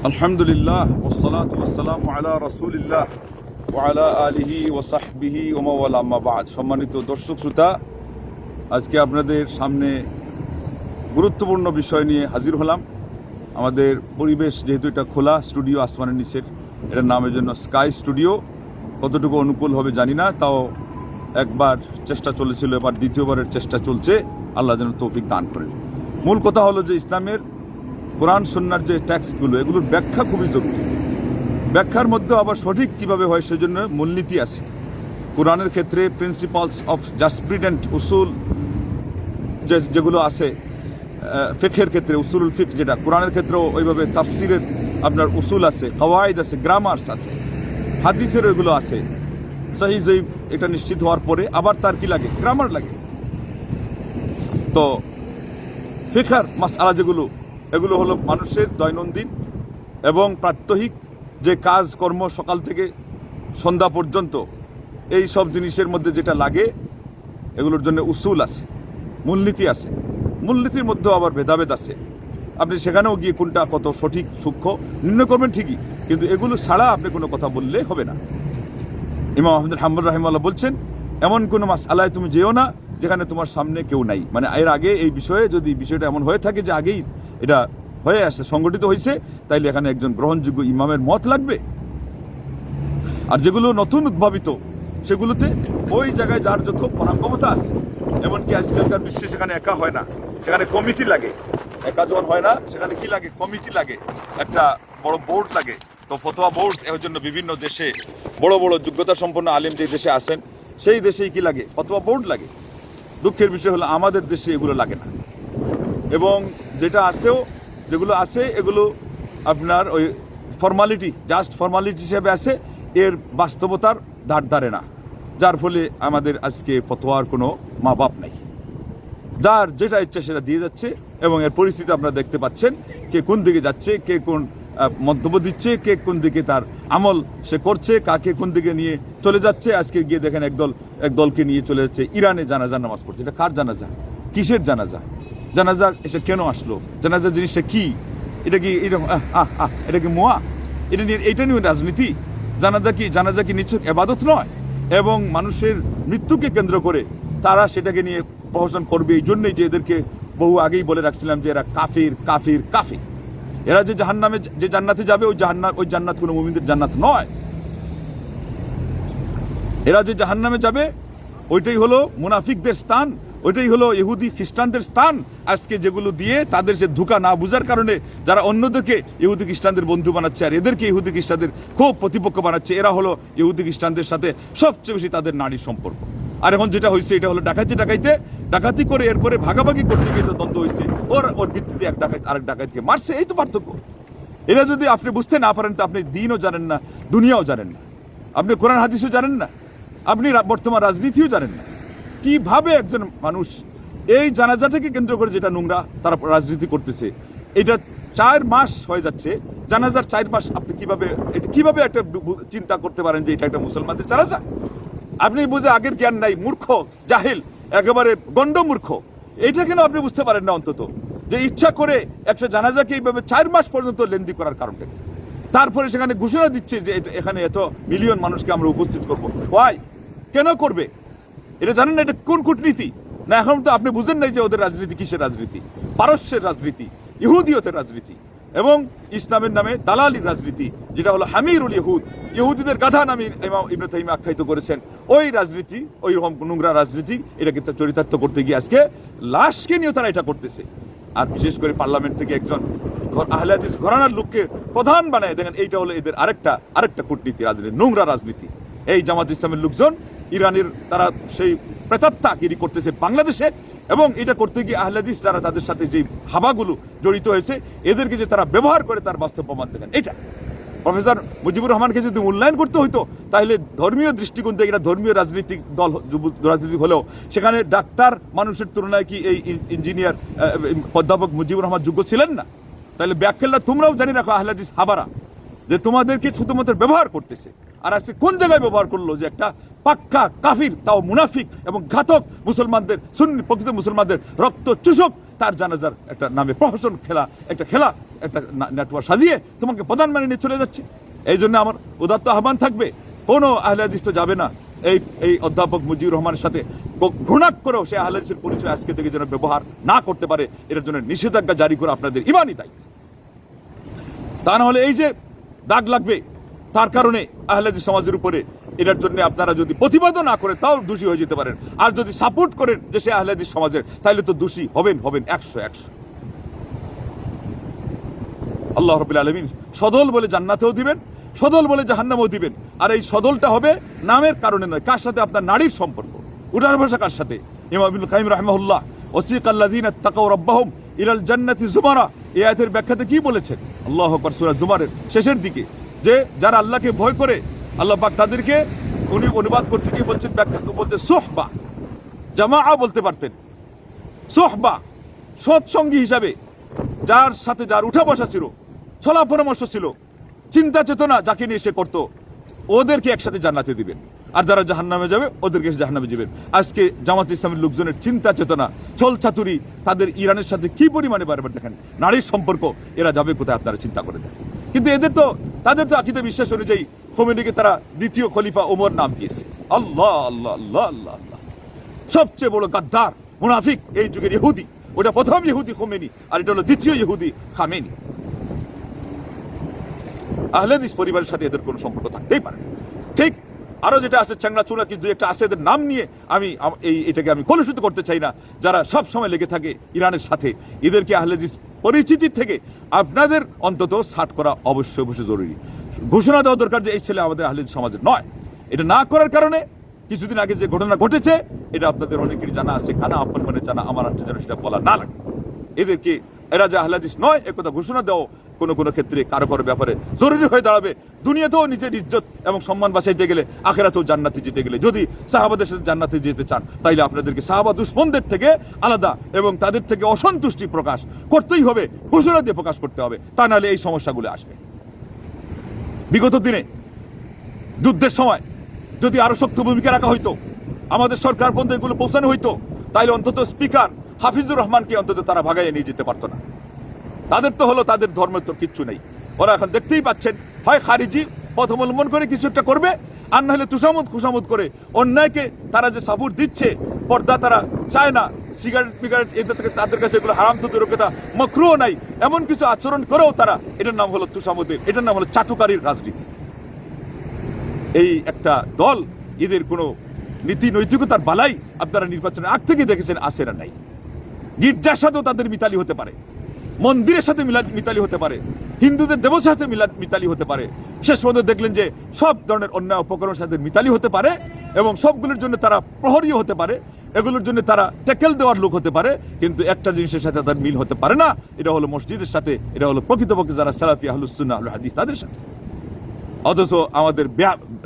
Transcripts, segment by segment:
আলহামদুলিল্লাহ ওয়াসসালাতু ওয়াসসালামু আলা রাসূলিল্লাহ ওয়া আলা আলিহি ওয়া সাহবিহি ওয়া মাওয়ালা আম্মা বা'দ। সম্মানিত দর্শক শ্রোতা, আজকে আপনাদের সামনে গুরুত্বপূর্ণ বিষয় নিয়ে হাজির হলাম। আমাদের পরিবেশ যেহেতু এটা খোলা স্টুডিও, আসমানের নিচের, এটার নাম এই জন্য স্কাই স্টুডিও। কতটুকু অনুকূল হবে জানি না, তাও একবার চেষ্টা চলেছিল, এবার দ্বিতীয়বারের চেষ্টা চলছে। আল্লাহ যেন তৌফিক দান করেন। মূল কথা হলো যে ইসলামের কোরআন সুন্নাহর যে টেক্সটগুলো, এগুলোর ব্যাখ্যা খুবই জরুরি। ব্যাখ্যার মধ্যে আবার সঠিক কিভাবে হয় সেজন্য মূলনীতি আছে। কোরআনের ক্ষেত্রে প্রিন্সিপালস অফ জাসপ্রিডেন্ট উসুল যেগুলো আছে, ফিকহের ক্ষেত্রে উসুলুল ফিকহ যেটা, কোরআনের ক্ষেত্রেও ওইভাবে তাফসিরের আপনার উসুল আছে, কওয়াইদ আছে, গ্রামার্স আছে, হাদিসের ওইগুলো আছে। সহি জয়ীফ এটা নিশ্চিত হওয়ার পরে আবার তার কি লাগে, গ্রামার লাগে। তো ফিকহের মাসআলা যেগুলো, এগুলো হলো মানুষের দৈনন্দিন এবং প্রাত্যহিক যে কাজ কর্ম, সকাল থেকে সন্ধ্যা পর্যন্ত এই সব জিনিসের মধ্যে যেটা লাগে, এগুলোর জন্য উসুল আছে, মূলনীতি আছে। মূলনীতির মধ্যেও আবার ভেদাভেদ আছে। আপনি সেখানেও গিয়ে কোনটা কত সঠিক সূক্ষ্ম নির্ণয় করবেন ঠিকই, কিন্তু এগুলো ছাড়া আপনি কোনো কথা বললে হবে না। ইমাম আহমদ হাম্বল রাহিমাহুল্লাহ বলছেন, এমন কোনো মাসআলায় তুমি যেও না যেখানে তোমার সামনে কেউ নাই। মানে এর আগে এই বিষয়ে যদি বিষয়টা এমন হয়ে থাকে যে আগেই এটা হয়ে আসে, সংগঠিত হয়েছে, তাইলে এখানে একজন গ্রহণযোগ্য ইমামের মত লাগবে। আর যেগুলো নতুন উদ্ভাবিত, সেগুলোতে ওই জায়গায় যার যত পরাঙ্গমতা আছে, এমনকি আজকালকার বিশ্বে সেখানে একা হয় না, সেখানে কমিটি লাগে। একা যখন হয় না, সেখানে কি লাগে, কমিটি লাগে, একটা বড় বোর্ড লাগে। তো ফতোয়া বোর্ড, এর জন্য বিভিন্ন দেশে বড় বড় যোগ্যতা সম্পন্ন আলেম যে দেশে আসেন, সেই দেশেই কি লাগে, ফতোয়া বোর্ড লাগে। দুঃখের বিষয় হলো আমাদের দেশে এগুলো লাগে না। এবং যেটা আছেও, যেগুলো আছে, এগুলো আপনার ওই ফর্মালিটি, জাস্ট ফর্মালিটি হিসেবে আছে, এর বাস্তবতার ধার ধারে না। যার ফলে আমাদের আজকে ফতোয়ার কোনো মা বাপ নাই, যার যেটা ইচ্ছা সেটা দিয়ে যাচ্ছে। এবং এর পরিস্থিতি আপনারা দেখতে পাচ্ছেন, কে কোন দিকে যাচ্ছে, কে কোন মন্তব্য দিচ্ছে, কে কোন দিকে তার আমল সে করছে, কাকে কোন দিকে নিয়ে চলে যাচ্ছে। আজকে গিয়ে দেখেন এক দলকে নিয়ে চলে যাচ্ছে ইরানে জানাজার নামাজ পড়ছে। এটা কার জানাজা, কিসের জানাজা, জানাজা এসে কেন আসলো, জানাজা জিনিসটা কি, এটা কি এটা কি মোয়া, এটা নিয়ে রাজনীতি। জানাজা কি নিছক এবাদত নয়? এবং মানুষের মৃত্যুকে কেন্দ্র করে তারা সেটাকে নিয়ে প্রহসন করবে। এই জন্যই যে এদেরকে বহু আগেই বলে রাখছিলাম যে এরা কাফির কাফির কাফির। এরা যে জাহান্নামে, যে জান্নাতে যাবে, ওই জান্নাত কোনো মুমিনদের জান্নাত নয়। এরা যে জাহান্নামে যাবে, ওইটাই হলো মুনাফিকদের স্থান, ওইটাই হলো ইহুদি খ্রিস্টানদের স্থান। আজকে যেগুলো দিয়ে তাদের সে ধোঁকা না বুঝার কারণে যারা অন্যদেরকে ইহুদি খ্রিস্টানদের বন্ধু বানাচ্ছে আর এদেরকে ইহুদি খ্রিস্টানদের খুব প্রতিপক্ষ বানাচ্ছে, এরা হলো ইহুদি খ্রিস্টানদের সাথে সবচেয়ে বেশি তাদের নারীর সম্পর্ক। আর এখন যেটা হয়েছে, এটা হলো ডাকাতি করে এরপরে ভাগাভাগি করতে গিয়ে তো দ্বন্দ্ব হয়েছে। ওর ভিত্তিতে এক ডাকাত আরেক ডাকাতকে মারছে, এই তো পার্থক্য। এটা যদি আপনি বুঝতে না পারেন, তো আপনি দিনও জানেন না, দুনিয়াও জানেন না, আপনি কোরআন হাদিসও জানেন না, আপনি বর্তমান রাজনীতিও জানেন না। কিভাবে একজন মানুষ এই জানাজাটাকে কেন্দ্র করে, যেটা নোংরা, তারা রাজনীতি করতেছে। এটা 4 মাস হয়ে যাচ্ছে, জানাজার 4 মাস। আপনি কিভাবে একটা চিন্তা করতে পারেন যে এটা একটা মুসলমানদের জানাজা? আপনি বুঝে আগের জ্ঞান নাই, মূর্খ, জাহিল, একেবারে গন্ড মূর্খ। এইটা কেন আপনি বুঝতে পারেন না অন্তত, যে ইচ্ছা করে একটা জানাজাকে এইভাবে 4 মাস পর্যন্ত লেন্দি করার কারণটা? তারপরে সেখানে ঘোষণা দিচ্ছে যে এখানে এত মিলিয়ন মানুষকে আমরা উপস্থিত করবো। হোয়াই? কেন করবে? এটা জানেন না এটা কোন কূটনীতি? না এখন তো আপনি বুঝেন নাই যে ওদের রাজনীতি কিসের রাজনীতি? পারস্যের রাজনীতি, ইহুদিয়তের রাজনীতি এবং ইসলামের নামে দালালির রাজনীতি, যেটা হলো হামিরুল ইহুদ, ইহুদিদের গাধা নামে ইমাম ইবনে তাইমিয়া আখ্যায়িত করেছেন। ওই রাজনীতি, ওই রকম নোংরা রাজনীতি, এটাকে চরিতার্থ করতে গিয়ে আজকে লাশকে নিয়েও তারা এটা করতেছে। আর বিশেষ করে পার্লামেন্ট থেকে একজন আহলে হাদিস ঘরানার লোককে প্রধান বানায়, দেখেন এইটা হলো এদের আরেকটা কূটনীতি, রাজনীতি, নোংরা রাজনীতি। এই জামাত ইসলামের লোকজন ইরানের, তারা সেই প্রেতাত্মাগিরি করতেছে বাংলাদেশে, এবং এটা করতে গিয়ে আহলে হাদিস যারা তাদের সাথে যে হাবাগুলো জড়িত হয়েছে, এদেরকে যে তারা ব্যবহার করে, তার বাস্তব প্রমাণ দেখেন। এটা প্রফেসর মুজিবুর রহমানকে যদি মূল্যায়ন করতে হইতো, তাহলে ধর্মীয় দৃষ্টিকোণ থেকে এটা ধর্মীয় রাজনীতিক দল, রাজনীতি হলেও সেখানে ডাক্তার মানুষের তুলনায় কি এই ইঞ্জিনিয়ার অধ্যাপক মুজিবুর রহমান যোগ্য ছিলেন না? তাহলে ব্যাখ্যাল্লা তোমরাও জানি রাখো, আহলে হাদিস হাবারা, যে তোমাদেরকে শুধুমাত্র ব্যবহার করতেছে। আর আজকে কোন জায়গায় ব্যবহার করলো, যে একটা পাক্কা কাফির, তাও মুনাফিক এবং ঘাতক মুসলমানদের, সুন্নি প্রকৃত মুসলমানদের রক্ত চুষক, তার জানাজার একটা নামে প্রহসন খেলা, একটা খেলা একটা নেটওয়ার্ক সাজিয়ে তোমাকে প্রধান মানে নিয়ে চলে যাচ্ছে। এই জন্য আমার উদাত্ত আহ্বান থাকবে, কোনো আহলে হাদিস তো যাবে না এই অধ্যাপক মুজিবুর রহমানের সাথে ঘৃণা করেও সে আহলে হাদিসের পরিচয় আজকে থেকে যেন ব্যবহার না করতে পারে, এটার জন্য নিষেধাজ্ঞা জারি করে আপনাদের ইমানই তাই। তা না হলে এই যে দাগ লাগবে, তার কারণে আহলে হাদিস সমাজের উপরে, এটার জন্য আপনারা যদি প্রতিবাদও না করেন তাও দোষী হয়ে যেতে পারেন, আর যদি সাপোর্ট করেন যে সে আহলে হাদিস সমাজের, তাহলে তো দোষী হবেন 100। আল্লাহ রাব্বুল আলামিন সদল বলে জান্নাতেও দিবেন, সদল বলে জাহান্নামেও দিবেন। আর এই সদলটা হবে নামের কারণে নয়, কার সাথে? আপনার নারীর সম্পর্ক। উঠার ভাষা কার সাথে? ইমাম ইবনুল কাইয়িম রাহিমাহুল্লাহ ওয়াসিকাল লাযিনা তাকাউ রাব্বাহুম ইলাল জান্নাতি যুমারা, এই আয়াতের ব্যাখ্যাতে কি বলেছেন? আল্লাহু আকবার, সূরা যুমারের শেষের দিকে, যে যারা আল্লাহকে ভয় করে আল্লাহ পাক তাদেরকে, উনি অনুবাদ করতে গিয়ে বলছেন, ব্যাখ্যা বলতে সুহবা, জামাআ বলতে পারতেন। সুহবা সৎসঙ্গী হিসাবে, যার সাথে যার উঠা বসা ছিল, ছলা পরামর্শ ছিল, চিন্তা চেতনা যাকে নিয়ে সে করতো, ওদেরকে একসাথে জান্নাতে দিবেন। আর যারা জাহান্নামে যাবে ওদেরকে জাহান্নামে দিবেন। আজকে জামাত ইসলামের লোকজনের চিন্তা চেতনা, ছল চাতুরি, তাদের ইরানের সাথে কি পরিমাণে বারবার দেখেন, নারীর সম্পর্ক, এরা যাবে কোথায় আপনারা চিন্তা করে দেন। কিন্তু তাদের তো আকীদা বিশ্বাস অনুযায়ী খোমেনিকে তারা দ্বিতীয় খলিফা ওমর নাম দিয়েছে। আল্লাহ আল্লাহ আল্লাহ আল্লাহ আল্লাহ, সবচেয়ে বড় গাদ্দার মুনাফিক এই যুগের ইহুদি। ওটা প্রথম ইহুদি খোমেনি, আর এটা হলো দ্বিতীয় ইহুদি খামেনি। আহলে হাদিস পরিবারের সাথে এদের কোনো সম্পর্ক থাকতেই পারে না। ঠিক আরো যেটা আছে চ্যাংড়া চুলা কি দুই একটা আছে, এদের নাম নিয়ে এটাকে আমি কলুষিত করতে চাই না, যারা সব সময় লেগে থাকে ইরানের সাথে, এদেরকে আহলে হাদিস পরিচিতি থেকে আপনাদের অন্তত ছাট করা অবশ্যই জরুরি। ঘোষণা দেওয়া দরকার যে এই ছেলে আমাদের আহলে হাদিস সমাজের নয়। এটা না করার কারণে কিছুদিন আগে যে ঘটনা ঘটেছে, এটা আপনাদের অনেকেরই জানা আছে, কানা আপন মনে জানা, আমার আন্টি যেন সেটা বলা না লাগে। এদেরকে এরা যে আহলে হাদিস নয় একথা ঘোষণা দেওয়া কোনো ক্ষেত্রে কারো ব্যাপারে জরুরি হয়ে দাঁড়াবে। দুনিয়াতেও নিজের ইজ্জত এবং সম্মান বাঁচাইতে গেলে, আখিরাতেও জান্নাতে যেতে গেলে, যদি সাহাবাদের সাথে জান্নাতে যেতে চান, তাইলে আপনাদেরকে সাহাবা দুশমনদের থেকে আলাদা এবং তাদের থেকে অসন্তুষ্টি প্রকাশ করতেই হবে, ঘোষণা দিয়ে প্রকাশ করতে হবে, তা নাহলে এই সমস্যাগুলো আসবে। বিগত দিনে যুদ্ধের সময় যদি আরো শক্ত ভূমিকা রাখা হইতো, আমাদের সরকার পর্যন্ত এগুলো পৌঁছানো হইতো, তাইলে অন্তত স্পিকার হাফিজুর রহমানকে অন্তত তারা ভাগাইয়ে নিয়ে যেতে পারতো না। তাদের তো হলো, তাদের ধর্মের তো কিচ্ছু নেই। ওরা এখন দেখতেই পাচ্ছেন, হয় খারিজি পথ অবলম্বন করে কিছু একটা করবে, আর না হলে খুশামত করে অন্যায়কে তারা যে সাপোর্ট দিচ্ছে, পর্দা তারা চায় না, সিগারেট এদের থেকে তাদের কাছে এগুলো হারাম তো দূরের কথা, মাকরুহ নাই, এমন কিছু আচরণ করেও তারা, এটার নাম হলো তুষামতের, এটার নাম হলো চাটুকারির রাজনীতি। এই একটা দল, এদের কোনো নীতি নৈতিকতার বালাই আপনারা নির্বাচনের আগ থেকে দেখেছেন আছে না নাই। গির্জার সাথেও তাদের মিতালি হতে পারে, মন্দিরের সাথে মিতালি হতে পারে, হিন্দুদের দেবতার সাথে মিতালি হতে পারে। শেষ পর্যন্ত দেখলেন যে সব ধরনের অন্যায় উপকরণের সাথে মিতালি হতে পারে, এবং সবগুলোর জন্য তারা প্রহরীও হতে পারে, এগুলোর জন্য তারা ট্যাকেল দেওয়ার লোক হতে পারে, কিন্তু একটা জিনিসের সাথে তাদের মিল হতে পারে না, এটা হলো মসজিদের সাথে, এটা হলো প্রকৃতপক্ষে যারা সালাফি আহলুস সুন্নাহ আহলুল হাদিস তাদের সাথে। অথচ আমাদের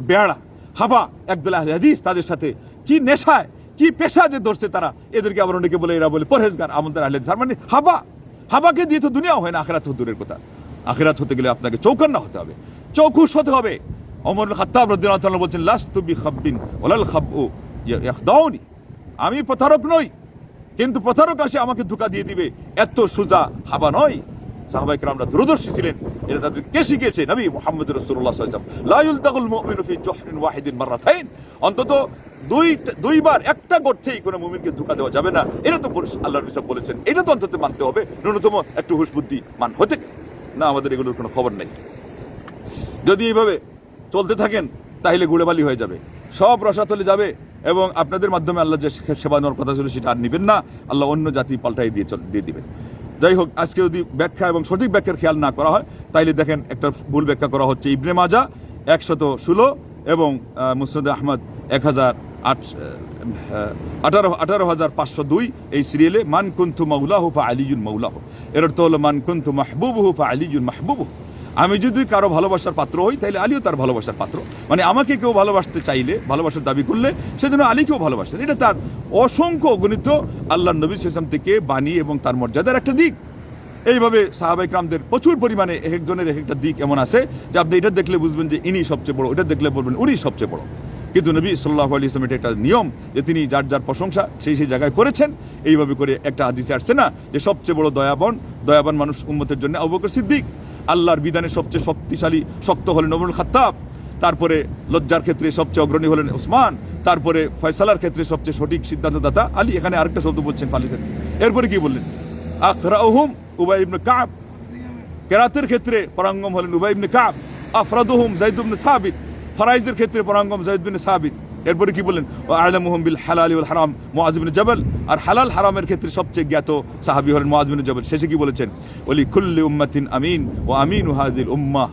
বেয়াড়া হাবা একদল আহলে হাদিস, তাদের সাথে কি নেশায়, কি পেশা যে ধরছে তারা, এদেরকে আবার অনেকে বলে, এরা বলে পরহেজগার আমাদের আহলে হাদিস। মানে হাবাকে দিয়ে তো দুনিয়াও হয় না, আখিরাত দূরের কথা। আখিরাত হতে গেলে আপনাকে চৌকান্না হতে হবে, চৌকুশ হতে হবে। ওমর খাত্তাব রাদিয়াল্লাহু তাআলা বলছেন, লাস্তু বিখাব্বিন ওয়ালাল খাবউ ইয়াখদাউনি, আমি প্রতারক নই, কিন্তু প্রতারক আসে আমাকে ধোঁকা দিয়ে দিবে, এত সোজা হাবা নয়। সাহাবায়ে কেরামরা দূরদর্শী ছিলেন, এটা তাদেরকে কে শিখিয়েছে? নবী মুহাম্মদ রাসূলুল্লাহ সাল্লাল্লাহু আলাইহি ওয়াসাল্লাম, লা ইউলতাকুল মুমিনু ফি জুহরিন ওয়াহিদিন মাররাতাইন, অন্তত দুইবার একটা গর্তেই কোনো মুমিনকে ধোঁকা দেওয়া যাবে না, এটা তো আল্লাহর নবী সাল্লাল্লাহু বলেছেন, এটা তো অন্তত মানতে হবে, ন্যূনতম একটু হুঁশ বুদ্ধি মান হতে গেলে। না, আমাদের এগুলোর কোনো খবর নেই। যদি এইভাবে চলতে থাকেন তাহলে গুড়েবালি হয়ে যাবে, সব রসাতলে যাবে, এবং আপনাদের মাধ্যমে আল্লাহ যে সেবা নেওয়ার কথা ছিল সেটা আর নিবেন না, আল্লাহ অন্য জাতি পাল্টাই দিয়ে দিবেন। যাই হোক, আজকে যদি ব্যাখ্যা এবং সঠিক ব্যাখ্যার খেয়াল না করা হয়, তাইলে দেখেন একটা ভুল ব্যাখ্যা করা হচ্ছে। ইবনে মাজা 116 এবং মুসনাদে আহমদ 18,502 এই সিরিয়ালে, মান কুনতু মাওলাহু ফা আলিয়ুন মাওলাহু, এর অর্থ হলো মান কুনতু মাহবুবুহু ফা আলিয়ুন মাহবুবুহু, আমি যদি কারো ভালোবাসার পাত্র হই তাহলে আলীও তার ভালোবাসার পাত্র। মানে আমাকে কেউ ভালোবাসতে চাইলে, ভালোবাসার দাবি করলে, সেজন্য আলীকেও ভালোবাসেন। এটা তার অসংখ্য গণিত আল্লাহ নবী সাল্লাল্লাহু আলাইহি ওয়াসাল্লাম থেকে বাণী এবং তার মর্যাদার একটা দিক। এইভাবে সাহাবায়ে কেরামদের প্রচুর পরিমাণে এক একজনের এক একটা দিক এমন আছে যে আপনি এটা দেখলে বুঝবেন যে ইনি সবচেয়ে বড়, এটা দেখলে বলবেন উনি সবচেয়ে বড়। কিন্তু নবী সাল্লাল্লাহু আলাইহি ওয়াসাল্লাম এটা একটা নিয়ম যে তিনি যার যার প্রশংসা সেই সেই জায়গায় করেছেন। এইভাবে করে একটা হাদিসে আসছে না যে সবচেয়ে বড় দয়াবান মানুষ উম্মতের জন্য আবু বকর সিদ্দিক, আল্লাহর বিধানে সবচেয়ে শক্ত হলেন ওমর খাত্তাব, তারপরে লজ্জার ক্ষেত্রে সবচেয়ে অগ্রণী হলেন ওসমান, তারপরে ফয়সালার ক্ষেত্রে সবচেয়ে সঠিক সিদ্ধান্তদাতা আলী। এখানে আরেকটা শব্দ বলছেন ফালির ক্ষেত্রে। এরপরে কি বললেন? আকরাউহুম উবাই ইবনে কাব, কেরাতের ক্ষেত্রে পরাঙ্গম হলেন উবাই ইবনে কাব। আফরাদুহুম যায়েদ ইবনে সাবিত, ফরাইজের ক্ষেত্রে পরাঙ্গম যায়েদ ইবনে সাবিত। এরপরে কি বললেন? ওয়া আ'লামুহুম বিল হালাল ওয়াল হারাম মুআয ইবনে জাবাল, আর হালাল হারামের ক্ষেত্রে সবচেয়ে জ্ঞাত সাহাবী হলেন মুআয ইবনে জাবাল। শেষে কি বলেছেন? ওয়ালি কুল্লি উম্মাতিন আমিন ওয়া আমিনু হাযিহিল উম্মাহ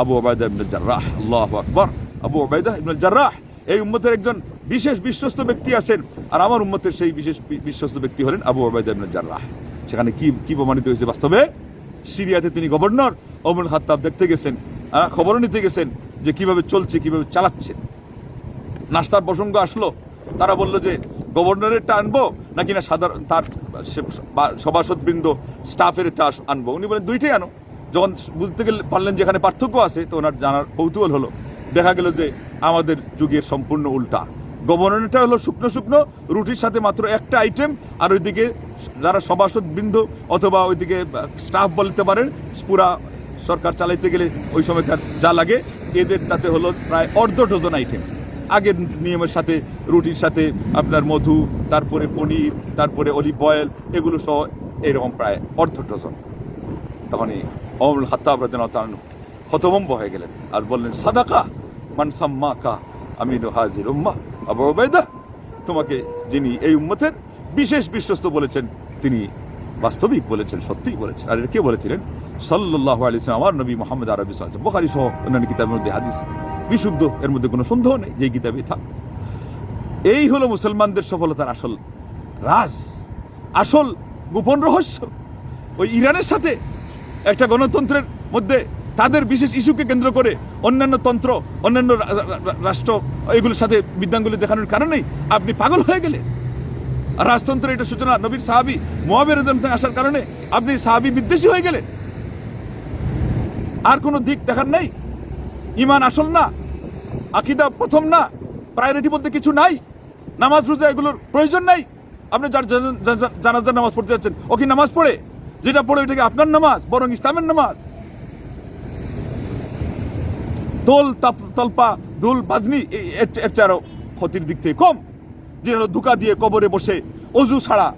আবু উবাইদা ইবনে জাররাহ। আল্লাহু আকবার। আবু উবাইদা ইবনে জাররাহ এই উম্মতের একজন বিশেষ বিশ্বস্ত ব্যক্তি আছেন, আর আমার উম্মতের সেই বিশেষ বিশ্বস্ত ব্যক্তি হলেন আবু উবাইদা ইবনে জাররাহ। সেখানে কি প্রমাণিত হয়েছে? বাস্তবে সিরিয়াতে তিনি গভর্নর ওমর খাত্তাব দেখতে গেছেন, খবরও নিতে গেছেন যে কিভাবে চলছে, কিভাবে চালাচ্ছেন। নাস্তার প্রসঙ্গ আসলো, তারা বললো যে গভর্নরেরটা আনবো নাকি না সাধারণ তার সভাসদবৃন্দ স্টাফের এটা আনবো। উনি বলেন দুইটাই আনো। যখন বুঝতে পারলেন যেখানে পার্থক্য আছে, তো ওনার জানার কৌতূহল হলো। দেখা গেল যে আমাদের যুগের সম্পূর্ণ উল্টা। গভর্নরটা হলো শুকনো শুকনো রুটির সাথে মাত্র একটা আইটেম, আর ওইদিকে যারা সভাসদবৃন্দ অথবা ওইদিকে স্টাফ বলতে পারেন, পুরা সরকার চালাইতে গেলে ওই সময়কার যা লাগে এদের তাতে হলো প্রায় অর্ধ ডজন আইটেম। আগের নিয়মের সাথে রুটির সাথে আপনার মধু, তারপরে পনির, তারপরে অলিভ অয়েল, এগুলো সহ এরকম প্রায় অর্ধ ডজন। তখনই ওমর খাত্তাব রাদিয়াল্লাহু তাআলা হতভম্ব হয়ে গেলেন আর বললেন, সাদাকা মান সাম্মাকা আমিনু হাযিহিল উম্মাহ আবু উবাইদা, তোমাকে যিনি এই উম্মতের বিশেষ বিশ্বস্ত বলেছেন তিনি বাস্তবিক বলেছেন, সত্যিই বলেছেন। আর এটা কে বলেছিলেন? সাল্লাল্লাহু আলাইহি ওয়াসাল্লাম, আমার নবী মুহাম্মদ আরবি সাল্লাল্লাহু আলাইহি ওয়াসাল্লাম। বুখারী সহ অন্যান্য কিতাবের মধ্যে হাদিস বিশুদ্ধ, এর মধ্যে কোনো সন্দেহ নেই, যেই কিতাবেই থাক। এই হলো মুসলমানদের সফলতার আসল রাজ, আসল গোপন রহস্য। ওই ইরানের সাথে একটা গণতন্ত্রের মধ্যে তাদের বিশেষ ইস্যুকে কেন্দ্র করে অন্যান্য তন্ত্র, অন্যান্য রাষ্ট্র এগুলোর সাথে বিদ্যাঙ্গুলি দেখানোর কারণেই আপনি পাগল হয়ে গেলেন। রাজতন্ত্রের এটা সূচনা নবীর সাহাবী মুআবিয়া রাদিয়াল্লাহু আনহু আসার কারণে আপনি সাহাবী বিদ্বেষী হয়ে গেলেন। আর কোনো দিক দেখার নেই, ঈমান আসল না, আকীদা প্রথম না, প্রায়োরিটি বলতে কিছু নাই, নামাজ রোজা এগুলোর প্রয়োজন নাই। আপনি যার জানাজার নামাজ পড়তে যাচ্ছেন, ও কি নামাজ পড়ে? যেটা পড়ে ওইটাকে আপনার নামাজ, বরং ইসলামের নামাজ। তোল তলপা দুল বাজনি এর চেয়ে আরো ক্ষতির দিক থেকে কম। যেটা ধোঁকা দিয়ে কবরে বসে অজু ছাড়া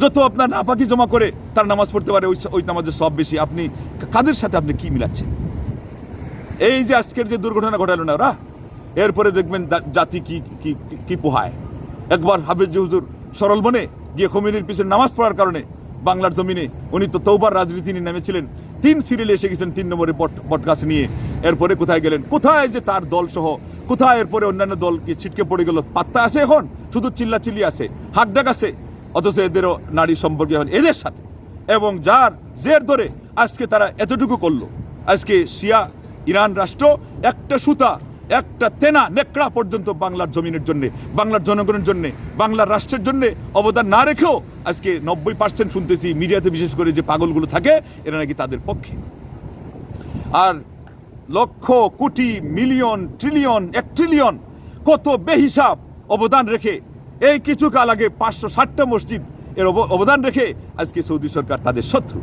যত আপনার নাপাকি জমা করে তার নামাজ পড়তে পারে, ওই নামাজের সব বেশি। আপনি কাদের সাথে আপনি কি মিলাচ্ছেন? এই যে আজকের যে দুর্ঘটনা ঘটালো না ওরা, এরপরে দেখবেন জাতি কি কি কি পোহায়। একবার হাফেজ হুজুর সরল মনে গিয়ে খোমেনির পিছনে নামাজ পড়ার কারণে বাংলার জমিনে উনি তো তৌবার রাজনীতি নিয়ে নেমেছিলেন, 3 সিরিয়ালে এসে গেছেন 3 নম্বরে বটগাছ নিয়ে। এরপরে কোথায় গেলেন? কোথায় যে তার দল সহ কোথায় এরপরে অন্যান্য দলকে ছিটকে পড়ে গেল? পাত্তা আছে এখন? শুধু চিল্লাচিল্লি আছে, হাকডাক আছে। অথচ এদেরও নারী সম্পর্কে এখন এদের সাথে, এবং যার জের ধরে আজকে তারা এতটুকু করলো। আজকে শিয়া ইরান রাষ্ট্র একটা সুতা, একটা তেনা নেকড়া পর্যন্ত বাংলার জমিনের জন্য, বাংলার জনগণের জন্য, বাংলার রাষ্ট্রের জন্য অবদান না রেখেও আজকে 90% শুনতেছি মিডিয়াতে, বিশেষ করে যে পাগলগুলো থাকে এরা নাকি তাদের পক্ষে। আর lakh crore million trillion 1 trillion কত বেহিসাব অবদান রেখে এই কিছু কাল আগে 560টা মসজিদ এর অবদান রেখে আজকে সৌদি সরকার তাদের শত্রু।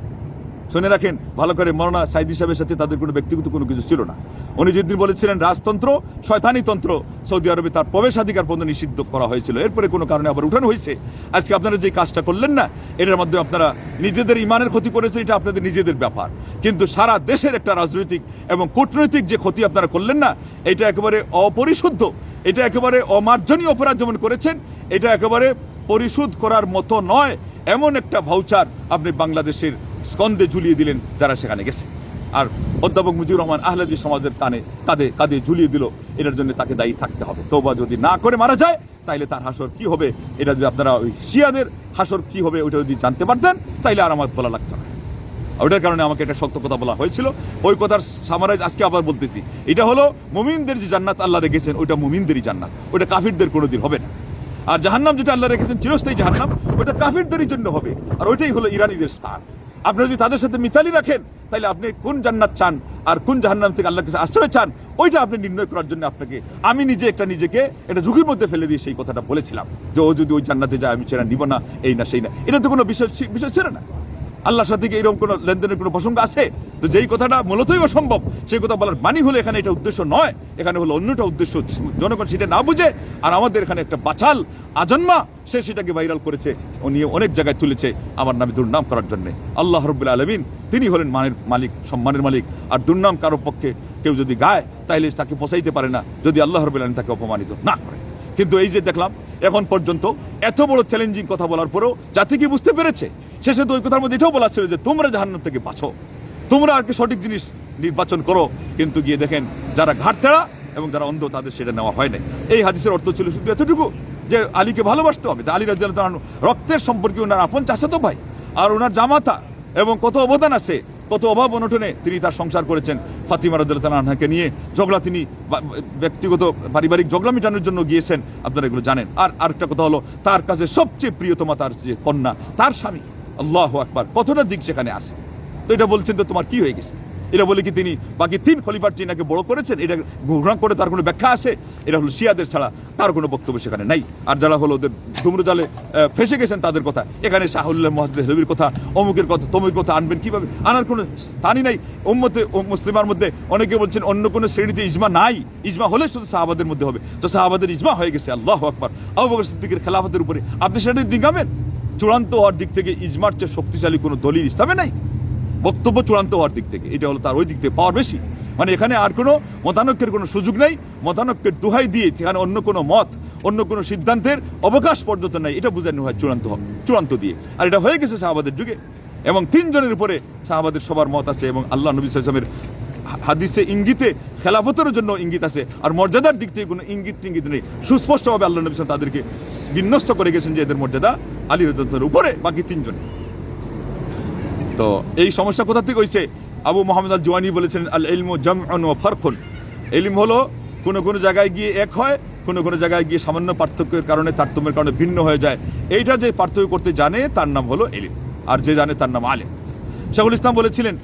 শুনে রাখেন ভালো করে, মৌলানা সাইদি সাহেবের সাথে তাদের কোনো ব্যক্তিগত কোনো কিছু ছিল না। উনি যেদিন বলেছিলেন রাজতন্ত্র শয়তানি তন্ত্র, সৌদি আরবে তার প্রবেশাধিকার পর্যন্ত নিষিদ্ধ করা হয়েছিল। এরপরে কোনো কারণে আবার উঠানো হয়েছে। আজকে আপনারা যে কাজটা করলেন না, এটার মধ্যে আপনারা নিজেদের ইমানের ক্ষতি করেছেন, এটা আপনাদের নিজেদের ব্যাপার। কিন্তু সারা দেশের একটা রাজনৈতিক এবং কূটনৈতিক যে ক্ষতি আপনারা করলেন না, এটা একেবারে অপরিশুদ্ধ, এটা একেবারে অমার্জনীয় অপরাধ যেমন করেছেন, এটা একেবারে পরিশোধ করার মতো নয়। এমন একটা ভাউচার আপনি বাংলাদেশের স্কন্ধে ঝুলিয়ে দিলেন যারা সেখানে গেছে। আর অধ্যাপক মুজিবুর রহমান আহলাদি সমাজের কাঁধে ঝুলিয়ে দিল। এটার জন্য তাকে দায়ী থাকতে হবে। তওবা যদি না করে মারা যায় তাইলে তার হাসর কি হবে, এটা যদি আপনারা ওই শিয়াদের হাসর কি হবে ওইটা যদি জানতে পারতেন তাইলে আর আমার বলা লাগতো না। ওইটার কারণে আমাকে একটা সত্য কথা বলা হয়েছিল। ওই কথার সামারাইজ আজকে আবার বলতেছি। এটা হলো মুমিনদের যে জান্নাত আল্লাহ রেখেছেন, ওইটা মুমিনদেরই জান্নাত, ওইটা কাফিরদের কোনোদিন হবে না। আর জাহান্নাম যেটা আল্লাহ রেখেছেন চিরস্থায়ী জাহান্নাম, ওইটা কাফিরদেরই জন্য হবে। আর ওইটাই হলো ইরানিদের স্থান। আপনি যদি তাদের সাথে মিতালি রাখেন, তাহলে আপনি কোন জান্নাত চান আর কোন জাহান্নাম থেকে আল্লাহর কাছে আশ্রয় চান, ওইটা আপনি নির্ণয় করার জন্য আপনাকে আমি নিজেকে একটা ঝুঁকির মধ্যে ফেলে দিয়ে সেই কথাটা বলেছিলাম যে ও যদি ওই জান্নাতে যায় আমি সেটা নিব না, এই না সেই না। এটা তো কোনো বিষয় ছিল না। আল্লাহর সাথে এরকম কোনো লেনদেনের কোনো প্রসঙ্গ আছে? তো যেই কথাটা মূলতই অসম্ভব, সেই কথা বলার মানি হলো এখানে এটা উদ্দেশ্য নয়, এখানে হলো অন্যটা উদ্দেশ্য। জনগণ সেটা না বুঝে, আর আমাদের এখানে একটা বাচাল আজন্মা সে সেটাকে ভাইরাল করেছে, ও নিয়ে অনেক জায়গায় তুলেছে আমার নামে দুর্নাম করার জন্য। আল্লাহ রাব্বুল আলামিন তিনি হলেন মানের মালিক, সম্মানের মালিক। আর দুর্নাম কারো পক্ষে কেউ যদি গায় তাইলে তাকে পোষাইতে পারে না যদি আল্লাহ রাব্বুল আলামিন তাকে অপমানিত না করে। কিন্তু এই যে দেখলাম এখন পর্যন্ত এত বড় চ্যালেঞ্জিং কথা বলার পরেও জাতি কি বুঝতে পেরেছে? শেষে তো ওই কথার মধ্যে এটাও বলা ছিল যে তোমরা জাহান্নাম থেকে বাঁচো, তোমরা আর কি সঠিক জিনিস নির্বাচন করো। কিন্তু গিয়ে দেখেন যারা ঘাটতেরা এবং যারা অন্ধ তাদের সেটা নেওয়া হয় নাই। এই হাদিসের অর্থ ছিল শুধু এতটুকু যে আলীকে ভালোবাসতে হবে। আলী রাদিয়াল্লাহু তাআলা রক্তের সম্পর্কে ওনার আপন চাচাতো ভাই আর ওনার জামাতা, এবং কত অবদান আছে, কত অভাব অনটনে তিনি তার সংসার করেছেন। ফাতিমা রাদিয়াল্লাহু তাআলা আনহাকে নিয়ে ঝগড়া, তিনি ব্যক্তিগত পারিবারিক ঝগড়া মেটানোর জন্য গিয়েছেন, আপনারা এগুলো জানেন। আর আরেকটা কথা হলো তার কাছে সবচেয়ে প্রিয়তমা তার যে কন্যা, তার স্বামী। আল্লাহু আকবার, কতটা দিক সেখানে আছে। তো এটা বলছেন তো তোমার কি হয়ে গেছে? এটা বলে কি তিনি বাকি 3 খলিফার চিনাকে বড় করেছেন? এটা ঘোষণা করে তার কোনো ব্যাখ্যা আছে? এটা হলো শিয়াদের ছাড়া তার কোনো বক্তব্য সেখানে নাই। আর যারা হলো ওদের ধুম্রজালে ফেসে গেছেন তাদের কথা, এখানে শাহুল্লাহ মুহাদ্দিস হেলবির কথা, অমুকের কথা, তমুকের কথা আনবেন কিভাবে? আনার কোনো স্থানই নাই। উম্মতে মুসলিমার মধ্যে অনেকে বলছেন অন্য কোনো শ্রেণীতে ইজমা নাই, ইজমা হলে শুধু সাহাবাদের মধ্যে হবে। তো সাহাবাদের ইজমা হয়ে গেছে, আল্লাহু আকবার, আবু বকর সিদ্দিকের খেলাফতের উপরে। আপনি সেটা ডিঙ্গাবেন? চূড়ান্ত হওয়ার দিক থেকে ইজমার চেয়ে শক্তিশালী কোনো দলিল ইসলামে নাই। বক্তব্য চূড়ান্ত হওয়ার দিক থেকে এটা হলো তার ওই দিক থেকে পাওয়ার বেশি। মানে এখানে আর কোনো মতানৈক্যের কোনো সুযোগ নেই। মতানৈক্যের দোহাই দিয়ে সেখানে অন্য কোনো মত, অন্য কোনো সিদ্ধান্তের অবকাশ পর্যন্ত নাই, এটা বোঝানো হয় চূড়ান্ত দিয়ে। আর এটা হয়ে গেছে সাহাবাদের যুগে, এবং 3 জনের উপরে সাহাবাদের সবার মত আছে। এবং আল্লাহ নবী সাল্লাল্লাহু আলাইহি ওয়াসাল্লামের হাদিসে ইঙ্গিতে খেলাফতের জন্য ইঙ্গিত আছে। আর মর্যাদার দিক থেকে কোনো ইঙ্গিত নেই। সুস্পষ্টভাবে আল্লাহ নবী সাল্লাল্লাহু আলাইহি ওয়াসাল্লাম তাদেরকে বিন্যস্ত করে গেছেন যে এদের মর্যাদা আলী রাদিয়াল্লাহু তাআলার উপরে বাকি 3 জনে। তো এই সমস্যা কোথা থেকে হয়েছে? আবু মুহাম্মদ আল জুয়ানি বলেছেন আল ইলমু জামউন ওয়া ফারকুন। ইলম হলো কোনো জায়গায় গিয়ে এক হয়, কোনো জায়গায় গিয়ে সামান্য পার্থক্যের কারণে, তারতম্যের কারণে ভিন্ন হয়ে যায়। এইটা যে পার্থক্য করতে জানে তার নাম হলো ইলম, আর যে জানে তার নাম আলেম। শাইখুল ইসলাম বলেছিলেন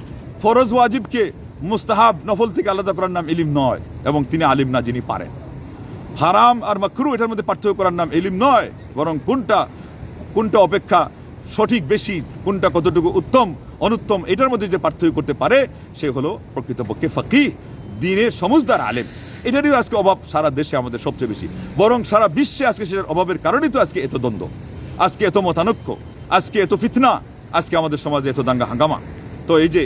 ফরজ ওয়াজিবকে মুস্তাহাব নফল থেকে আলাদা করার নাম ইলম নয়, এবং তিনি আলিম না যিনি পারেন। হারাম আর মাকরুহ এটার মধ্যে পার্থক্য করার নাম ইলম নয়, বরং কোনটা অপেক্ষা সঠিক বেশি, কোনটা কতটুকু উত্তম অনুত্তম, এটার মধ্যে যে পার্থক্য করতে পারে সে হলো প্রকৃতপক্ষে ফাকিহ, দ্বীনের সমজদার আলেম। এটারই আজকে অভাব সারা দেশে আমাদের সবচেয়ে বেশি, বরং সারা বিশ্বে আজকে সেটার অভাবের কারণেই তো আজকে এত দ্বন্দ্ব, আজকে এত মতানৈক্য, আজকে এত ফিতনা, আজকে আমাদের সমাজে এত দাঙ্গা হাঙ্গামা। তো এই যে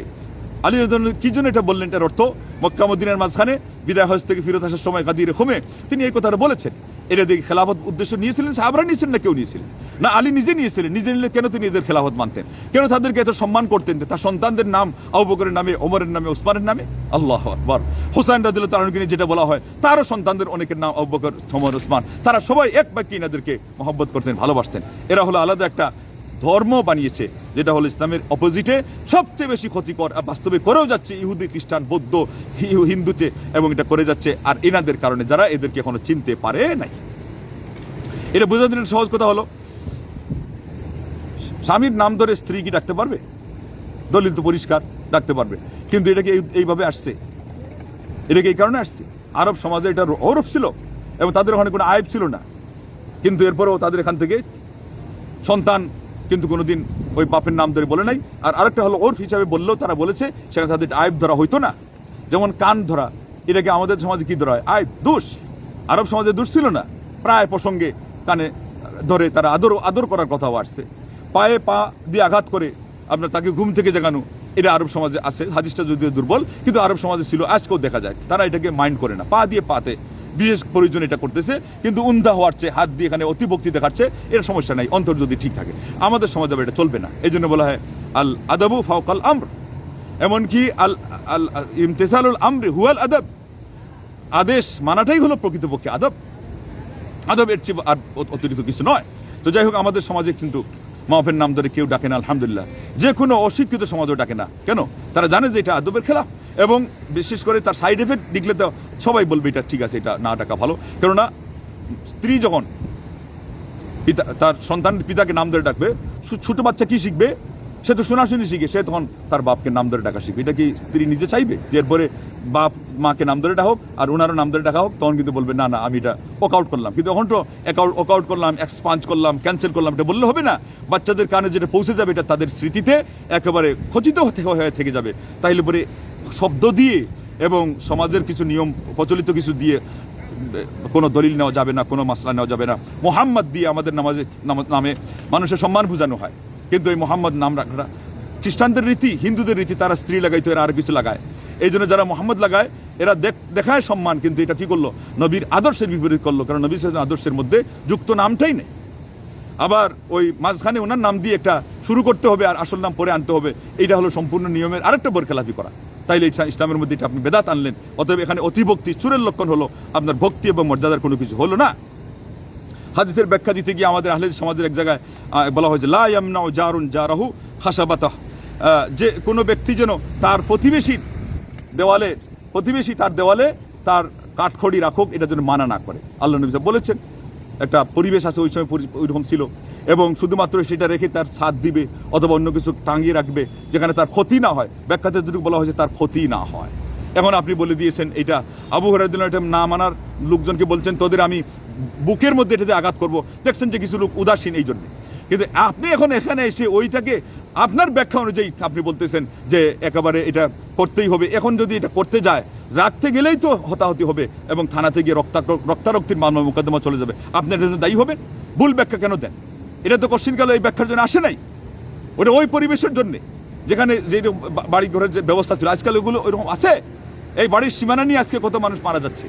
আলী রাদিয়াল্লাহু কি জন্য এটা বললেন, এটার অর্থ মক্কা মদিনার মাঝখানে বিদায় হজ থেকে ফিরত আসার সময় গাদিরে খুমে তিনি এই কথাটা বলেছেন। এটা দেখে খেলাফত উদ্দেশ্য নিয়েছিলেন সাহাবারা নিয়েছিলেন না কেউ নিয়েছিলেন? না আলী নিজে নিয়েছিলেন। নিজে নিলে কেন তিনি এদের খেলাফত মানতেন? কেন তাদেরকে এত সম্মান করতেন? তার সন্তানদের নাম আবু বকরের নামে, ওমরের নামে, ওসমানের নামে। আল্লাহু আকবার। হুসাইন রাদিয়াল্লাহু তাআলাকে নিয়ে যেটা বলা হয়, তারও সন্তানদের অনেকের নাম আবু বকর, ওমর, ওসমান। তারা সবাই এক বাক্যে এনাদেরকে মহব্বত করতেন, ভালোবাসতেন। এরা হলো আলাদা একটা ধর্ম বানিয়েছে, যেটা হলো ইসলামের অপোজিটে সবচেয়ে বেশি ক্ষতিকর, আর বাস্তবে করেও যাচ্ছে ইহুদি, খ্রিস্টান, বৌদ্ধ, হিন্দুতে, এবং এটা করে যাচ্ছে আর এনাদের কারণে যারা এদেরকে এখনো চিনতে পারে নাই। এটা বোঝার জন্য সহজ কথা হলো, স্বামীর নাম ধরে স্ত্রী কি ডাকতে পারবে? দলিল তো পরিষ্কার, ডাকতে পারবে। কিন্তু এটাকে এইভাবে আসছে, এটাকে এই কারণে আসছে আরব সমাজে এটা ওরফ ছিল, এবং তাদের ওখানে কোনো আইব ছিল না। কিন্তু এরপরেও তাদের এখান থেকে সন্তান কিন্তু কোনোদিন ওই বাপের নাম ধরে বলে নাই। আর আরেকটা হলো ওরফ হিসাবে বললেও তারা বলেছে সেখানে তাদের আইব ধরা হইতো না। যেমন কান ধরা, এটাকে আমাদের সমাজে কি ধরা হয়? আইব, দোষ। আরব সমাজে দোষ ছিল না, প্রায় প্রসঙ্গে কানে ধরে তারা আদর করার কথাও আসছে। পায়ে পা দিয়ে আঘাত করে আপনার তাকে ঘুম থেকে জাগানো, এটা আরব সমাজে আছে। হাদিসটা যদিও দুর্বল, কিন্তু আরব সমাজে ছিল, আজকেও দেখা যায়। তারা এটাকে মাইন্ড করে না, পা দিয়ে পাতে বিশেষ প্রয়োজন এটা করতেছে। কিন্তু উন্দা হওয়ার চেয়ে হাত দিয়ে এখানে অতিভক্তি দেখাচ্ছে, এর সমস্যা নাই, অন্তর যদি ঠিক থাকে। আমাদের সমাজে এটা চলবে না। এই জন্য বলা হয় আল আদাবু ফাওকাল আমর। এমনকি আল আল ইমতিসালুল আমরি হুয়াল আদব। আদেশ মানাটাই হলো প্রকৃতপক্ষে আদব। আদব এর চেয়ে আর অতিরিক্ত কিছু নয়। তো যাই হোক, আমাদের সমাজে কিন্তু মা বাপের নাম ধরে কেউ ডাকে না, আলহামদুলিল্লাহ। যে কোনো অশিক্ষিত সমাজও ডাকে না। কেন? তারা জানে যে এটা আদবের খেলাফ, এবং বিশেষ করে তার সাইড এফেক্ট দেখলে তো সবাই বলবে এটা ঠিক আছে, এটা না ডাকা ভালো। কেননা স্ত্রী যখন তার সন্তান পিতাকে নাম ধরে ডাকবে, ছোট বাচ্চা কি শিখবে? সে তো শোনাশুনি শিখে, সে তখন তার বাপকে নাম ধরে ডাকা শিখবে। এটা কি স্ত্রী নিজে চাইবে যে এরপরে বাপ মাকে নাম ধরে ডাকা হোক আর ওনারও নাম ধরে ডাকা হোক? তখন কিন্তু বলবে না না আমি এটা ওয়াকআউট করলাম। কিন্তু এখন তো ওয়াকআউট করলাম, এক্সপাঞ্জ করলাম, ক্যান্সেল করলাম, এটা বললে হবে না। বাচ্চাদের কানে যেটা পৌঁছে যাবে এটা তাদের স্মৃতিতে একেবারে খচিত হয়ে থেকে যাবে। তাইলে পরে শব্দ দিয়ে এবং সমাজের কিছু নিয়ম প্রচলিত কিছু দিয়ে কোনো দলিল নেওয়া যাবে না, কোনো মাসলা নেওয়া যাবে না। মোহাম্মদ দিয়ে আমাদের নামে মানুষের সম্মান বোঝানো হয়, কিন্তু এই মোহাম্মদ নাম রাখাটা খ্রিস্টানদের রীতি, হিন্দুদের রীতি, তারা স্ত্রী লাগাইতো, এরা আর কিছু লাগায়। এই জন্য যারা মোহাম্মদ লাগায় এরা দেখায় সম্মান, কিন্তু এটা কি করলো? নবীর আদর্শের বিপরীত করলো, কারণ নবীর আদর্শের মধ্যে যুক্ত নামটাই নেই। আবার ওই মাঝখানে ওনার নাম দিয়ে একটা শুরু করতে হবে আর আসল নাম পরে আনতে হবে, এটা হলো সম্পূর্ণ নিয়মের আরেকটা বরখেলাফি করা। তাইলে ইসলামের মধ্যে এটা আপনি বেদাত আনলেন। অতএব এখানে অতিভক্তি চুরের লক্ষণ হলো, আপনার ভক্তি এবং মর্যাদার কোনো কিছু হলো না। হাদিসের ব্যাখ্যা দিতে গিয়ে আমাদের আহলে সমাজের এক জায়গায় বলা হয়েছে লা ইয়ামনাউ জারুন জারাহু খাশাবাতাহ, যে কোনো ব্যক্তি যেন তার তার দেওয়ালে তার কাঠখড়ি রাখুক, এটা যেন মানা না করে। আল্লাহ নবী বলেছেন একটা পরিবেশ আছে, ওই সময় ওইরকম ছিল, এবং শুধুমাত্র সেটা রেখে তার ছাদ দিবে অথবা অন্য কিছু টাঙিয়ে রাখবে যেখানে তার ক্ষতি না হয়। ব্যাখ্যাতে যেটুকু বলা হয়েছে তার ক্ষতি না হয়। এখন আপনি বলে দিয়েছেন এটা আবু হুরায়রা এটা না মানার লোকজনকে বলছেন তোদের আমি বুকের মধ্যে এটাতে আঘাত করব। দেখছেন যে কিছু লোক উদাসীন এই জন্যে, কিন্তু আপনি এখন এখানে এসে ওইটাকে আপনার ব্যাখ্যা অনুযায়ী আপনি বলতেছেন যে একেবারে এটা করতেই হবে। এখন যদি এটা করতে যায়, রাখতে গেলেই তো হতাহতি হবে এবং থানাতে গিয়ে রক্তারক্তির মামলা মোকদ্দমা চলে যাবে। আপনি এটার জন্য দায়ী হবেন? ভুল ব্যাখ্যা কেন দেন? এটা তো কোশ্চিনকাল এই ব্যাখ্যার জন্য আসে নাই, ওটা ওই পরিবেশের জন্যে যেখানে যে বাড়ি ঘরের যে ব্যবস্থা ছিল। আজকাল ওগুলো ওইরকম আছে। এই বাড়ির সীমানা নিয়ে আজকে কত মানুষ মারা যাচ্ছে,